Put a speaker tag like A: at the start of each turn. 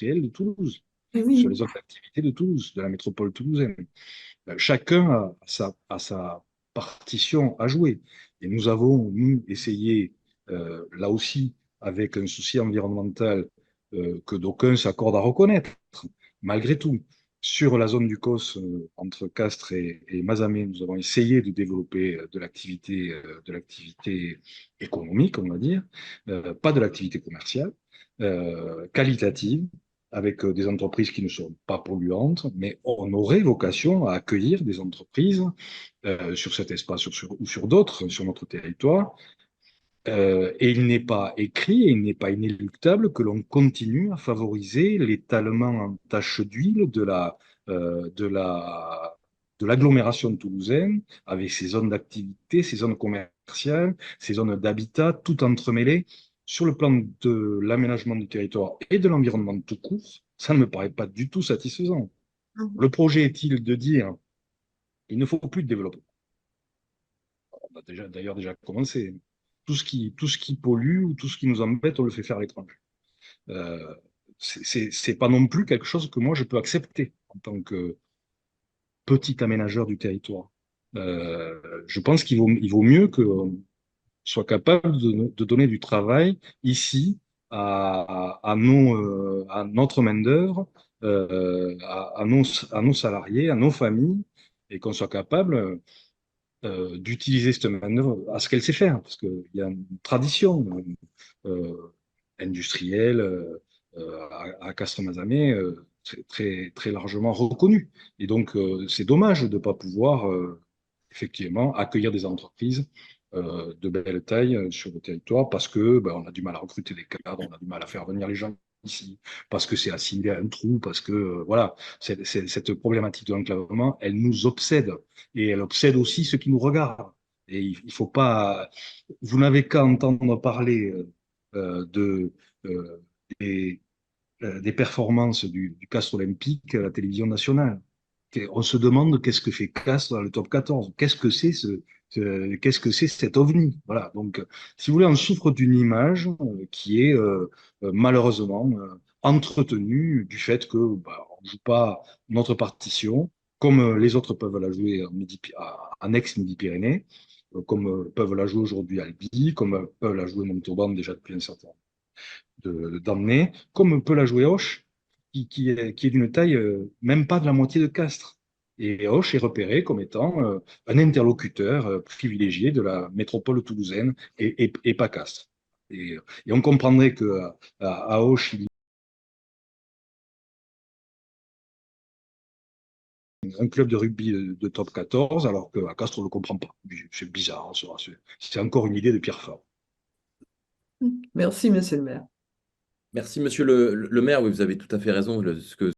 A: industrielle de Toulouse,
B: Eh
A: sur les
B: oui.
A: zones d'activité de Toulouse, de la métropole toulousaine. Chacun a sa partition à jouer. Et nous avons, nous, essayé, là aussi, avec un souci environnemental que d'aucuns s'accordent à reconnaître, malgré tout, sur la zone du COS, entre Castres et Mazamet, nous avons essayé de développer de l'activité économique, on va dire, pas de l'activité commerciale, qualitative, avec des entreprises qui ne sont pas polluantes, mais on aurait vocation à accueillir des entreprises sur cet espace ou sur d'autres, sur notre territoire. Et il n'est pas écrit et il n'est pas inéluctable que l'on continue à favoriser l'étalement en tache d'huile de l'agglomération toulousaine, avec ses zones d'activité, ses zones commerciales, ses zones d'habitat, tout entremêlé. Sur le plan de l'aménagement du territoire et de l'environnement tout court, ça ne me paraît pas du tout satisfaisant. Le projet est-il de dire il ne faut plus de développement? On a d'ailleurs déjà commencé. Tout ce qui pollue ou tout ce qui nous embête, on le fait faire à l'étranger. Euh, c'est pas non plus quelque chose que moi je peux accepter en tant que petit aménageur du territoire. Je pense il vaut mieux qu'on soit capable de donner du travail ici à notre main-d'œuvre, à nos salariés, à nos familles, et qu'on soit capable d'utiliser cette main-d'œuvre à ce qu'elle sait faire, parce qu'il y a une tradition industrielle à Castres-Mazamet très largement reconnue. Et donc, c'est dommage de ne pas pouvoir effectivement accueillir des entreprises de belle taille sur le territoire parce que ben, on a du mal à recruter des cadres, on a du mal à faire venir les gens ici, parce que c'est assimilé à un trou, parce que voilà, cette problématique de l'enclavement, elle nous obsède et elle obsède aussi ceux qui nous regardent. Et il faut pas, vous n'avez qu'à entendre parler de des, des performances du Castres olympique à la télévision nationale. On se demande qu'est-ce que fait Castres dans le top 14. Qu'est-ce que c'est cet ovni? Voilà. Donc, si vous voulez, on souffre d'une image qui est malheureusement entretenue du fait que bah, on ne joue pas notre partition comme les autres peuvent la jouer en ex-Midi-Pyrénées, comme peuvent la jouer aujourd'hui Albi, comme peuvent la jouer Montauban déjà depuis un certain nombre d'emmener, comme peut la jouer Auch, qui est d'une taille même pas de la moitié de Castres. Et Auch est repéré comme étant un interlocuteur privilégié de la métropole toulousaine et pas Castres. Et on comprendrait qu'à Auch, il y a un club de rugby de top 14, alors qu'à Castres, on ne le comprend pas. C'est bizarre, hein, c'est encore une idée de Pierre Fabre.
B: Merci, monsieur le maire.
C: Merci, monsieur le maire. Oui, vous avez tout à fait raison. Ce que